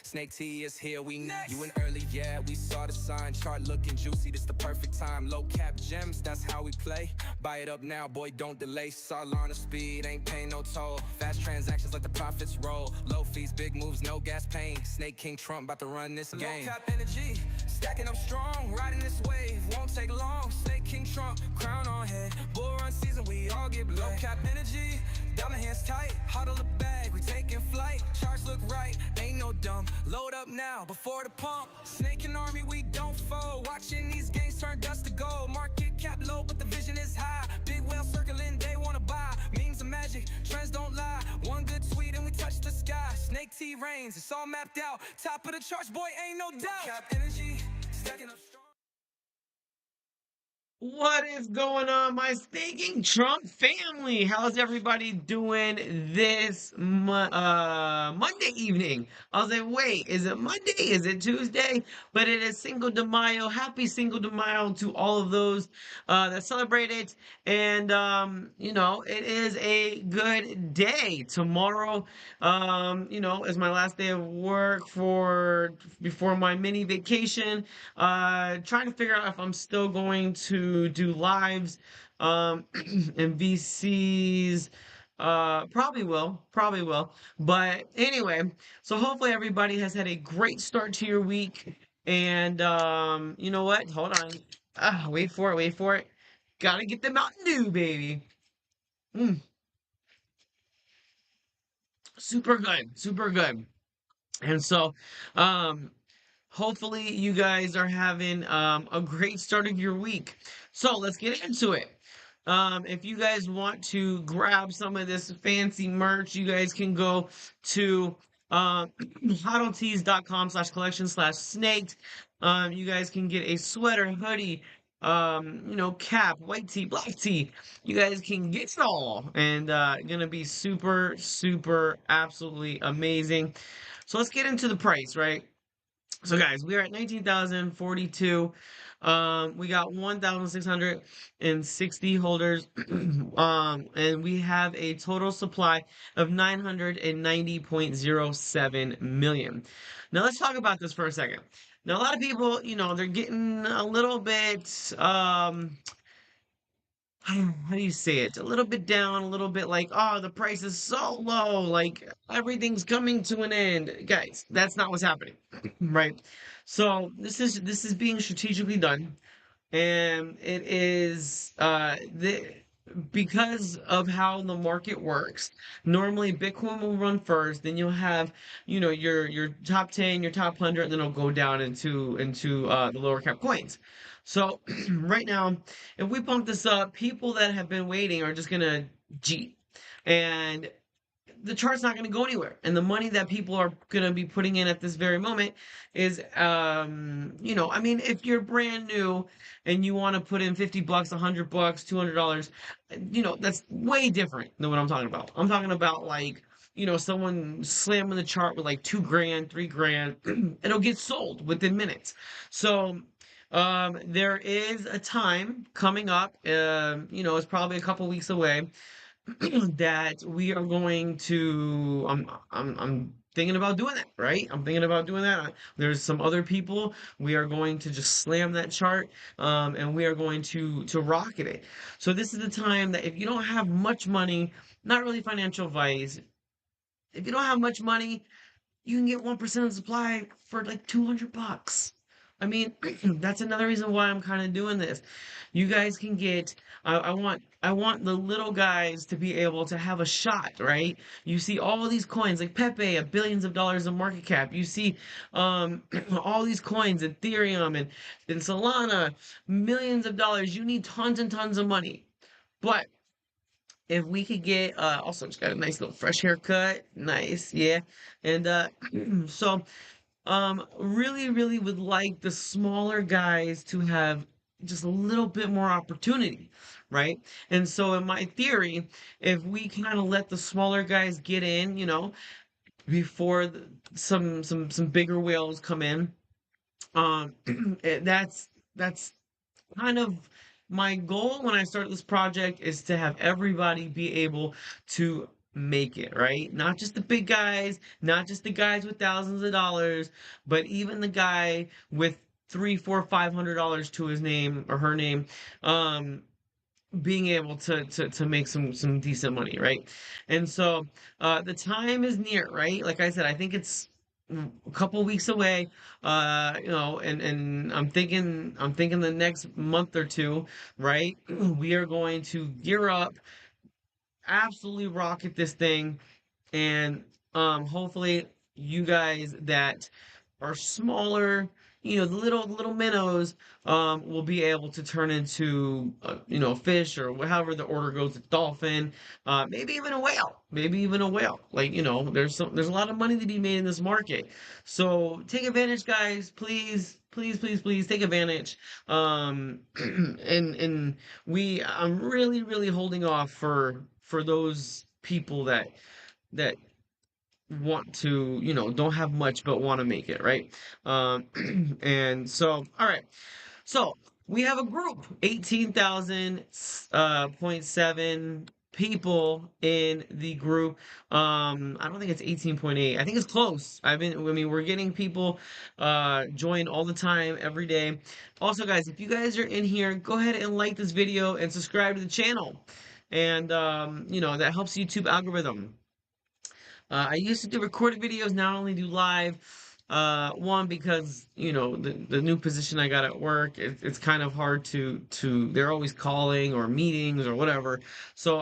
Snake T is here, we next. You in early, yeah, we saw the sign. Chart looking juicy, this the perfect time. Low cap gems, that's how we play. Buy it up now, boy, don't delay. Solana speed, ain't paying no toll. Fast transactions, let the profits roll. Low fees, big moves, no gas paying. Sna-King Trump about to run this game. Low cap energy, stacking up strong. Riding this wave, won't take long. Sna-King Trump, crown on head. Bull run season, we all get blown. Low cap energy, diamond hands tight. Huddle the bag, we taking flight. Charts look right, ain't no dumb. Load up now, before the pump. Snake and army, we don't fold. Watching these games turn dust to gold. Market cap low, but the vision is high. Big whale circling, they wanna buy. Memes of magic, trends don't lie. One good tweet and we touch the sky. Snake T reigns, it's all mapped out. Top of the charts, boy, ain't no doubt. Cap energy, stacking up strong. What is going on, my Sna-King Trump family? How's everybody doing this Monday evening? I was like, wait, is it Monday? Is it Tuesday? But it is Cinco de Mayo. Happy Cinco de Mayo to all of those that celebrate it. And it is a good day. Tomorrow, is my last day of work before my mini vacation. Trying to figure out if I'm still going to do lives and VCs. Probably will. But anyway, so hopefully everybody has had a great start to your week. And you know what? Hold on. Wait for it. Gotta get the Mountain Dew, baby. Mm, super good, super good. And so, um, hopefully, you guys are having a great start of your week. So let's get into it. If you guys want to grab some of this fancy merch, you guys can go to hodltees.com/collection/snaked. You guys can get a sweater, hoodie, cap, white tee, black tee. You guys can get it all, and gonna be super, super, absolutely amazing. So let's get into the price, right? So guys, we are at 19,042. We got 1,660 holders. And we have a total supply of 990.07 million. Now let's talk about this for a second. Now a lot of people, they're getting a little bit how do you say it? A little bit down, a little bit like, oh, the price is so low, like everything's coming to an end. Guys, that's not what's happening, right? So this is being strategically done, and it is the because of how the market works. Normally, Bitcoin will run first, then you'll have, your top 10, your top 100, and then it'll go down into the lower cap coins. So right now, if we pump this up, people that have been waiting are just gonna G. And the chart's not going to go anywhere. And the money that people are going to be putting in at this very moment is, I mean, if you're brand new and you want to put in 50 bucks, 100 bucks, $200, that's way different than what I'm talking about. I'm talking about like, someone slamming the chart with like 2 grand, 3 grand, it'll get sold within minutes. So, there is a time coming up, it's probably a couple weeks away that we are going to I'm thinking about doing that, right? I'm thinking about doing that. There's some other people. We are going to just slam that chart, and we are going to rocket it. So this is the time that if you don't have much money, not really financial advice, if you don't have much money, you can get 1% of the supply for like 200 bucks. I mean, that's another reason why I'm kind of doing this. You guys can get, I want the little guys to be able to have a shot, right? You see all of these coins like Pepe at billions of dollars of market cap. You see, all these coins, Ethereum and Solana, millions of dollars. You need tons and tons of money. But if we could get also just got a nice little fresh haircut, nice, yeah. And so really, really would like the smaller guys to have just a little bit more opportunity, right? And so in my theory, if we kind of let the smaller guys get in, before some bigger whales come in, that's kind of my goal when I start this project is to have everybody be able to make it, right? Not just the big guys, not just the guys with thousands of dollars, but even the guy with three, four, $500 to his name or her name, um, being able to make some decent money, right? And so the time is near, right? Like I said, I think it's a couple weeks away. And I'm thinking the next month or two, right? We are going to gear up, absolutely rocket this thing, and hopefully you guys that are smaller, the little minnows, will be able to turn into fish, or however the order goes, a dolphin, maybe even a whale, like, there's a lot of money to be made in this market. So take advantage, guys. Please, please, please, please take advantage. And I'm really, really holding off for those people that want to, don't have much but want to make it, right? And so, all right. So we have a group, 18,000 point seven people in the group. I don't think it's 18.8. I think it's close. We're getting people join all the time, every day. Also, guys, if you guys are in here, go ahead and like this video and subscribe to the channel. And that helps YouTube algorithm. I used to do recorded videos, now I only do live. One, because the new position I got at work, it's kind of hard to they're always calling or meetings or whatever. So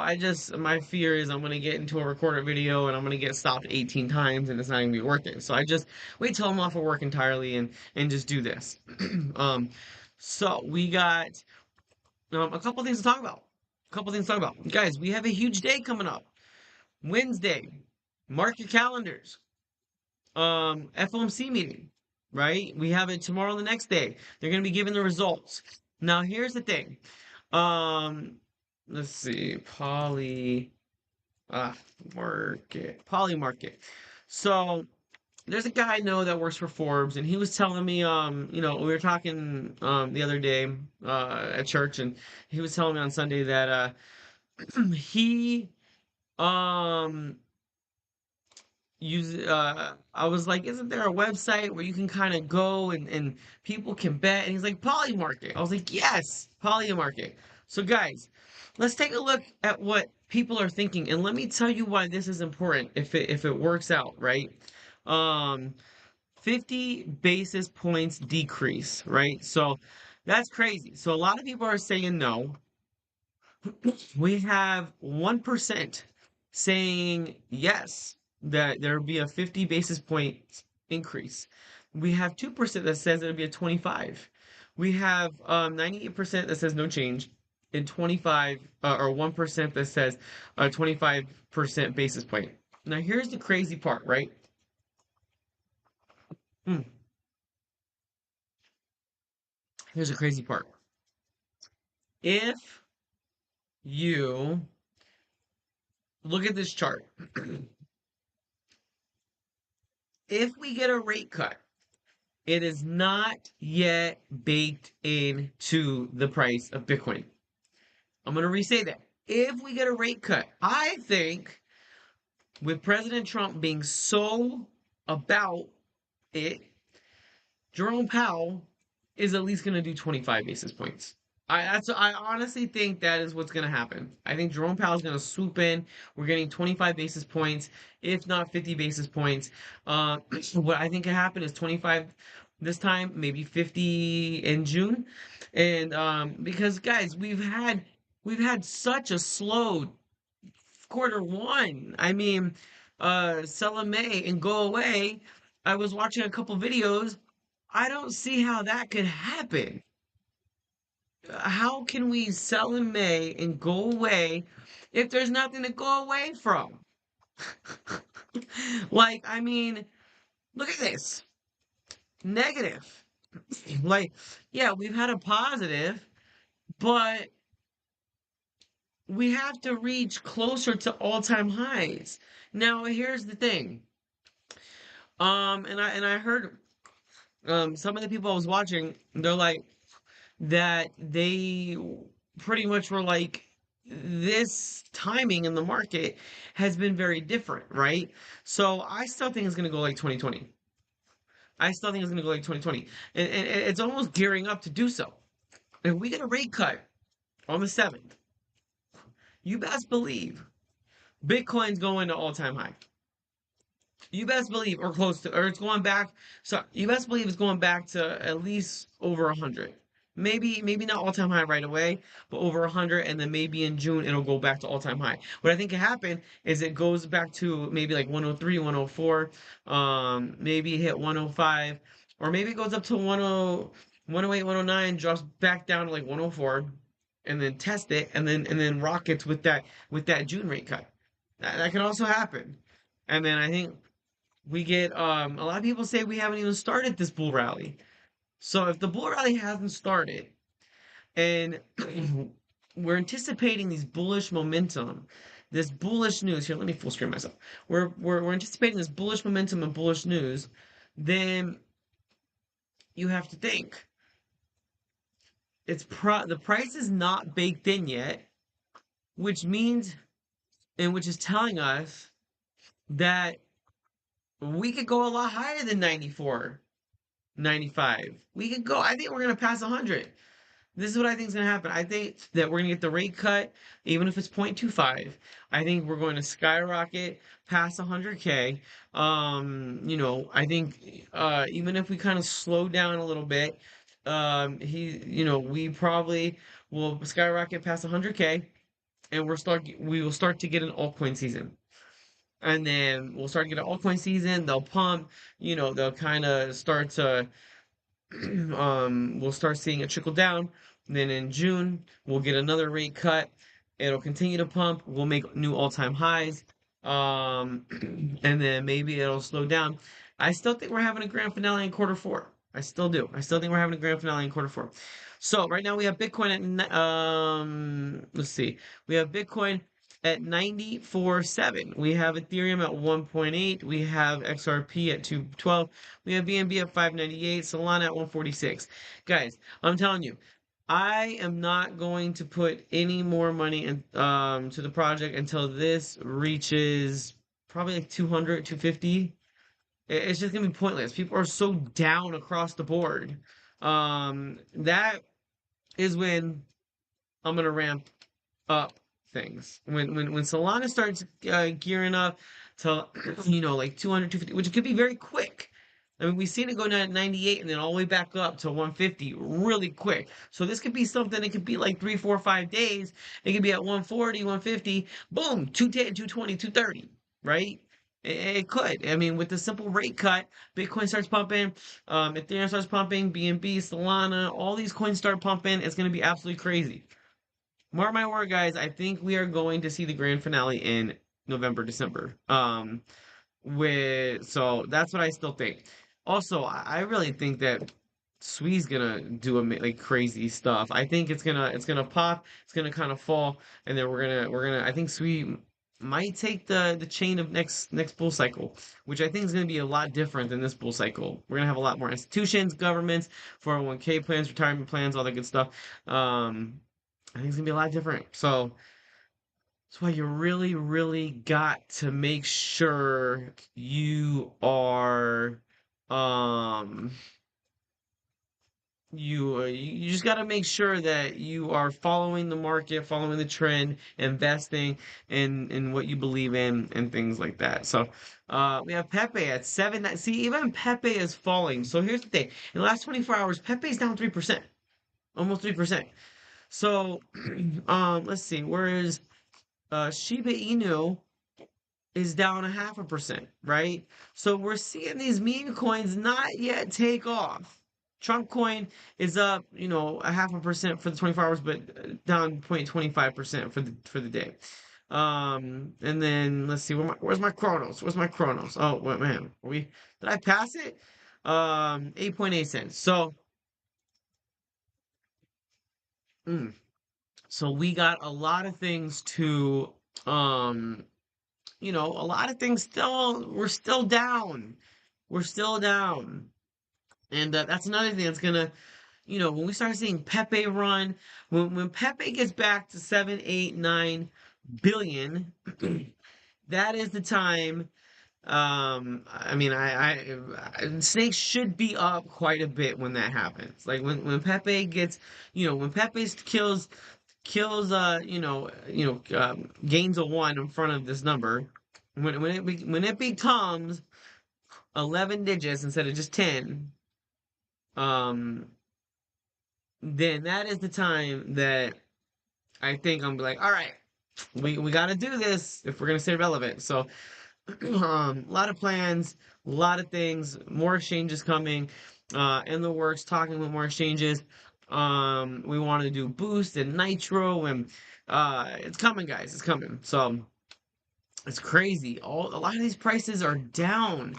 my fear is I'm gonna get into a recorded video and I'm gonna get stopped 18 times and it's not gonna be worth it. So I just wait till I'm off of work entirely and just do this. um, so we got a couple things to talk about. Guys, we have a huge day coming up. Wednesday. Mark your calendars. FOMC meeting, right? We have it tomorrow, the next day. They're going to be giving the results. Now, here's the thing. Let's see. Poly market. So there's a guy I know that works for Forbes, and he was telling me, we were talking the other day at church, and he was telling me on Sunday that he um I was like, isn't there a website where you can kind of go and people can bet? And he's like, Polymarket. I was like, yes, Polymarket. So guys, let's take a look at what people are thinking, and let me tell you why this is important if it works out, right? um 50 basis points decrease, right? So that's crazy. So a lot of people are saying no. We have 1% saying yes, that there will be a 50 basis point increase. We have 2% that says it'll be a 25. We have 98% that says no change, and 25 or 1% that says a 25% basis point. Now, here's the crazy part, right? Hmm, here's the crazy part. If you look at this chart, if we get a rate cut, it is not yet baked into the price of Bitcoin. I'm going to re-say that. If we get a rate cut, I think with President Trump being so about it, Jerome Powell is at least going to do 25 basis points. I honestly think that is what's going to happen. I think Jerome Powell is going to swoop in. We're getting 25 basis points, if not 50 basis points. What I think can happen is 25 this time, maybe 50 in June, and because guys, we've had such a slow quarter one. I mean, sell in May and go away. I was watching a couple videos. I don't see how that could happen. How can we sell in May and go away if there's nothing to go away from? Like, I mean, look at this. Negative. Like, yeah, we've had a positive, but we have to reach closer to all-time highs. Now, here's the thing. And I heard some of the people I was watching, they're like that they pretty much were like, this timing in the market has been very different, right? So I still think it's going to go like 2020. I still think it's going to go like 2020. And it's almost gearing up to do so. If we get a rate cut on the 7th, you best believe Bitcoin's going to all-time high. You best believe, or close to, or it's going back. So you best believe it's going back to at least over 100. Maybe not all time high right away, but over 100, and then maybe in June it'll go back to all time high. What I think can happen is it goes back to maybe like 103, 104, maybe hit 105, or maybe it goes up to 10, 108, 109, drops back down to like 104, and then test it, and then rockets with that June rate cut. That can also happen. And then I think we get a lot of people say we haven't even started this bull rally. So if the bull rally hasn't started and we're anticipating these bullish momentum, this bullish news here, let me full screen myself. We're anticipating this bullish momentum and bullish news, then you have to think the price is not baked in yet, which means and which is telling us that we could go a lot higher than 94, 95. We could go, I think we're going to pass 100. This is what I think is going to happen. I think that we're going to get the rate cut, even if it's 0.25. I think we're going to skyrocket past 100K. I think even if we kind of slow down a little bit, we probably will skyrocket past 100K, and we will start to get an altcoin season. And then we'll start to get an altcoin season. They'll pump, they'll kind of start to we'll start seeing it trickle down. Then in June, we'll get another rate cut. It'll continue to pump. We'll make new all-time highs. And then maybe it'll slow down. I still think we're having a grand finale in quarter four. I still do. I still think we're having a grand finale in quarter four. So right now we have Bitcoin let's see. We have Bitcoin at 94.7. We have Ethereum at 1.8. We have XRP at 212. We have BNB at 598. Solana at 146. Guys, I'm telling you, I am not going to put any more money to the project until this reaches probably like 200, 250. It's just gonna be pointless. People are so down across the board. That is when I'm gonna ramp up things. When Solana starts gearing up to like 200, 250, which could be very quick. I mean, we've seen it go down at 98 and then all the way back up to 150 really quick. So this could be something, it could be like 3, 4, 5 days. It could be at 140, 150, boom, 210, 220, 230, right? It could. I mean, with the simple rate cut, Bitcoin starts pumping, Ethereum starts pumping, BNB, Solana, all these coins start pumping. It's going to be absolutely crazy. Mark my word, guys. I think we are going to see the grand finale in November, December. So that's what I still think. Also, I really think that Swee's gonna do like crazy stuff. I think it's gonna pop. It's gonna kind of fall, and then we're gonna. I think Sweet might take the chain of next bull cycle, which I think is gonna be a lot different than this bull cycle. We're gonna have a lot more institutions, governments, 401k plans, retirement plans, all that good stuff. I think it's gonna be a lot different. So that's why you really, really got to make sure um, you just got to make sure that you are following the market, following the trend, investing in what you believe in, and things like that. So, we have Pepe at 7. See, even Pepe is falling. So here's the thing: in the last 24 hours, Pepe's down 3%, almost 3%. So, let's see, whereas Shiba Inu is down 0.5%, right? So we're seeing these meme coins not yet take off. Trump coin is up, 0.5% for the 24 hours, but down 0.25% for the day. And then let's see, where's my Chronos? Where's my Chronos? Oh, wait, man, did I pass it? 8.8 cents. So, mm, so we got a lot of things to, um, a lot of things we're still down. We're still down. And that's another thing that's gonna, when we start seeing Pepe run, when Pepe gets back to 7, 8, 9 billion, that is the time. I mean, snakes should be up quite a bit when that happens. Like when Pepe gets, when Pepe kills, gains a one in front of this number. When it becomes 11 digits instead of just 10, um, then that is the time that I think I'm like, all right, we got to do this if we're gonna stay relevant. So, a lot of plans, a lot of things, more exchanges coming, in the works, talking with more exchanges. We want to do Boost and Nitro, and it's coming, guys. It's coming. So it's crazy. A lot of these prices are down.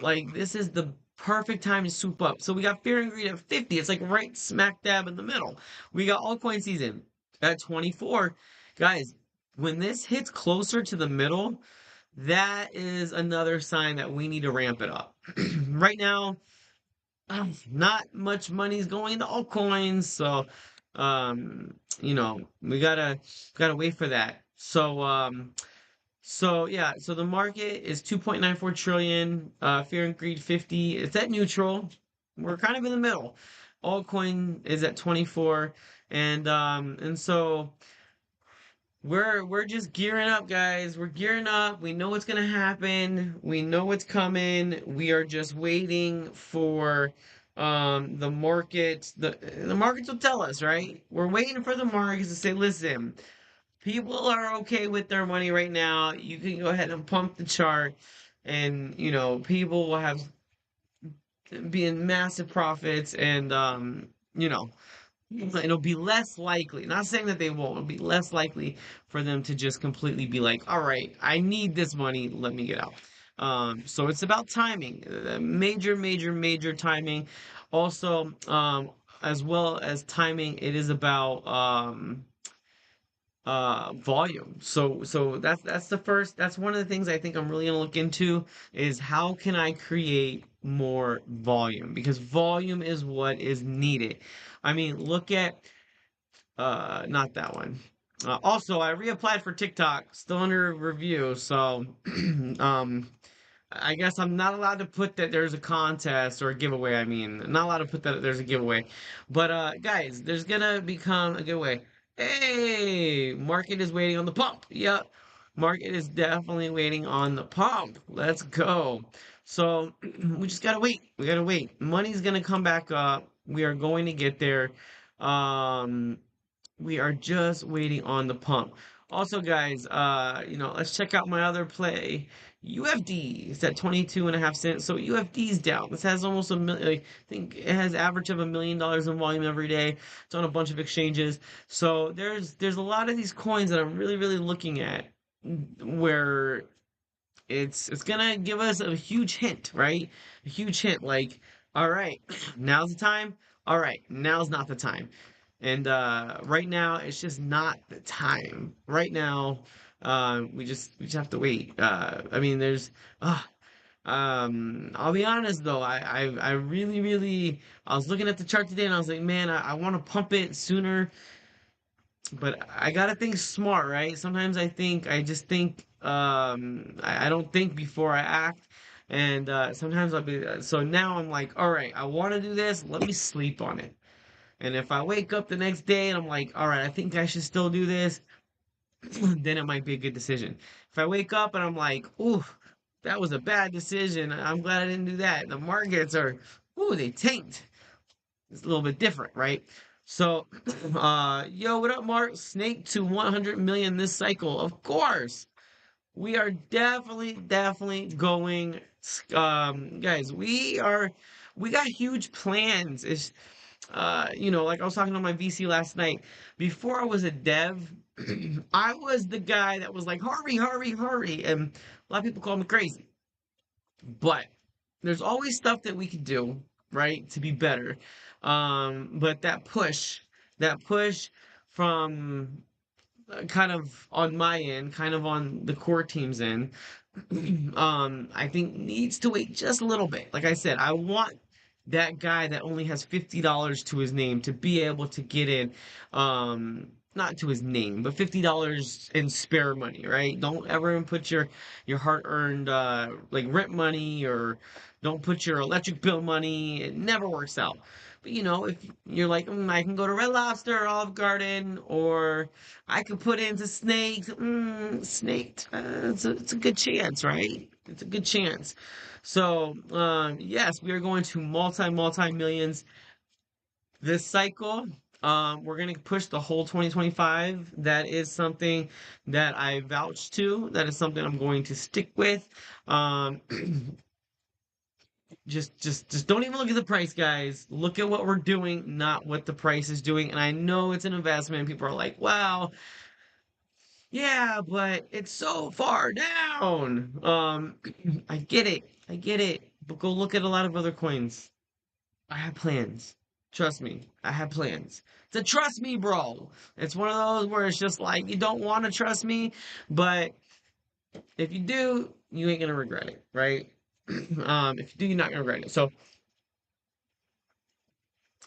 Like this is the perfect time to swoop up. So we got Fear and Greed at 50. It's like right smack dab in the middle. We got altcoin season at 24. Guys, when this hits closer to the middle, that is another sign that we need to ramp it up. Right now, not much money is going into altcoins, so we gotta wait for that. So yeah, so the market is 2.94 trillion, fear and greed 50. It's at neutral. We're kind of in the middle. Altcoin is at 24, and so we're just gearing up, guys. We're gearing up. We know what's gonna happen. We know what's coming. We are just waiting for the market. The markets will tell us, right? We're waiting for the markets to say, listen, people are okay with their money right now. You can go ahead and pump the chart, and people will have be in massive profits, and it'll be less likely. Not saying that they won't. It'll be less likely for them to just completely be like, "All right, I need this money. Let me get out." So it's about timing, major, major, major timing. Also, as well as timing, it is about volume. So that's one of the things I think I'm really gonna look into is how can I create more volume, because volume is what is needed. I mean, look at not that one. Also, I reapplied for TikTok, still under review, so um I guess I'm not allowed to put that there's a contest or a giveaway. I mean, not allowed to put that there's a giveaway. But guys, there's gonna become a giveaway. Hey, market is waiting on the pump. Yep. Market is definitely waiting on the pump. Let's go. So we just gotta wait. We gotta wait. Money's gonna come back up. We are going to get there. Um, we are just waiting on the pump. Also, guys, let's check out my other play. UFD is at 22.5 cents. So UFD's down. This has almost a million. I think it has average of $1 million in volume every day. It's on a bunch of exchanges. So there's a lot of these coins that I'm really, really looking at where it's gonna give us a huge hint, right? A huge hint, like, all right, now's the time. All right, now's not the time. And right now, it's just not the time. Right now, we just have to wait. I mean, uh, I'll be honest though, I really, really, I was looking at the chart today and I was like, man, I want to pump it sooner, but I gotta think smart, right? Sometimes I just think, I don't think before I act. And sometimes I'll be, so now I'm like, all right, I want to do this, let me sleep on it. And if I wake up the next day and I'm like, all right, I think I should still do this, then it might be a good decision. If I wake up and I'm like, ooh, that was a bad decision, I'm glad I didn't do that. The markets are, ooh, they tanked. It's a little bit different, right? So, yo, what up, Mark? Snake to 100 million this cycle. Of course. We are definitely, definitely going, guys, we got huge plans. Like I was talking to my VC last night. Before I was a dev, I was the guy that was like, hurry, hurry, hurry. And a lot of people call me crazy. But there's always stuff that we can do, right, to be better. But that push from kind of on my end, kind of on the core team's end, I think needs to wait just a little bit. Like I said, I want that guy that only has $50 to his name to be able to get in, not to his name, but $50 in spare money, right? Don't ever put your hard-earned like rent money, or don't put your electric bill money. It never works out. But if you're like, I can go to Red Lobster or Olive Garden, or I could put into Snakes. Snaked. It's a good chance, right? It's a good chance. So, yes, we are going to multi millions this cycle. We're going to push the whole 2025. That is something that I vouch to. That is something I'm going to stick with. Um, just don't even look at the price, guys. Look at what we're doing, not what the price is doing. And I know it's an investment. People are like, wow, yeah, but it's so far down. I get it. I get it. But go look at a lot of other coins. I have plans. Trust me, I have plans. It's a trust me, bro. It's one of those where it's just like you don't want to trust me, but if you do, you ain't gonna regret it, right? If you do, you're not gonna regret it.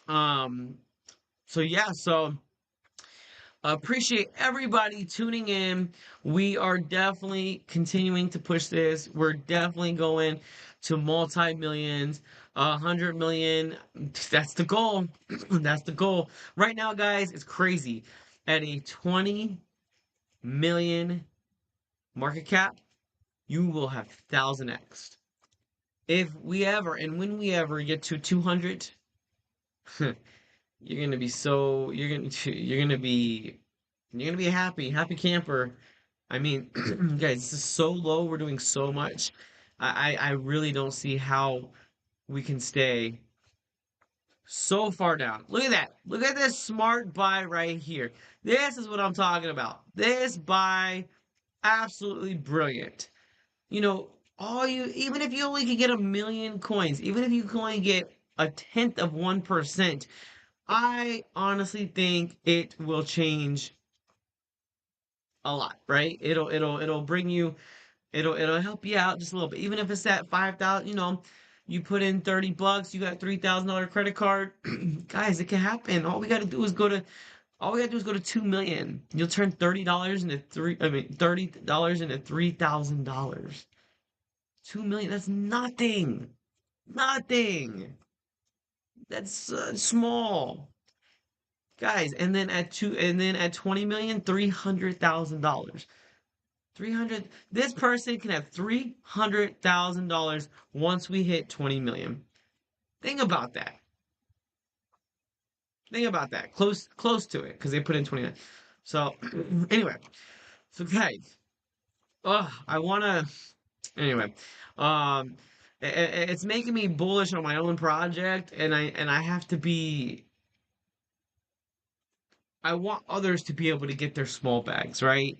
Um, so yeah, so appreciate everybody tuning in. We are definitely continuing to push this. We're definitely going to multi-millions, 100 million. That's the goal. That's the goal. Right now, guys, it's crazy. At a 20 million market cap, you will have 1000x. If we ever and when we ever get to 200, you're gonna be so you're gonna be a happy camper. I mean, guys, this is so low. We're doing so much. I really don't see how we can stay so far down. Look at that. Look at this smart buy right here. This is what I'm talking about. This buy, absolutely brilliant. You know, all you even if you only could get 1 million coins, even if you can only get a tenth of 1%, I honestly think it will change a lot, right? It'll bring you, it'll help you out just a little bit. Even if it's at 5,000, you put in $30, you got $3,000 credit card. Guys, it can happen. All we gotta do is go to 2 million. You'll turn $30 into $3,000. 2 million, that's nothing. Nothing. That's small. Guys, and then at 20 million, $300,000. 300, this person can have $300,000 once we hit 20 million. Think about that. Think about that. Close to it, because they put in 29. So anyway, so guys, I wanna anyway. Um it's making me bullish on my own project, and I have to be, I want others to be able to get their small bags, right?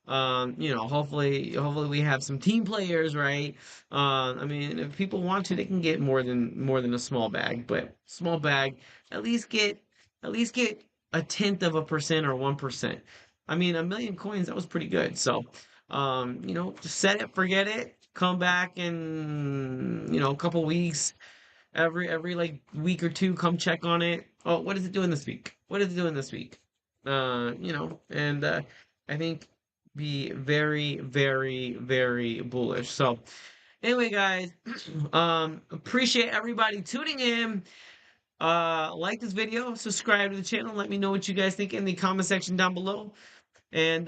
Hopefully we have some team players, right? I mean, if people want to, they can get more than a small bag, but small bag, at least get at least get a tenth of a percent or 1%. I mean, 1 million coins, that was pretty good. So, just set it, forget it, come back in, a couple weeks, every like week or two, come check on it. Oh, what is it doing this week? What is it doing this week? And I think be very, very, very bullish. So anyway, guys, appreciate everybody tuning in. Like this video, subscribe to the channel, let me know what you guys think in the comment section down below. And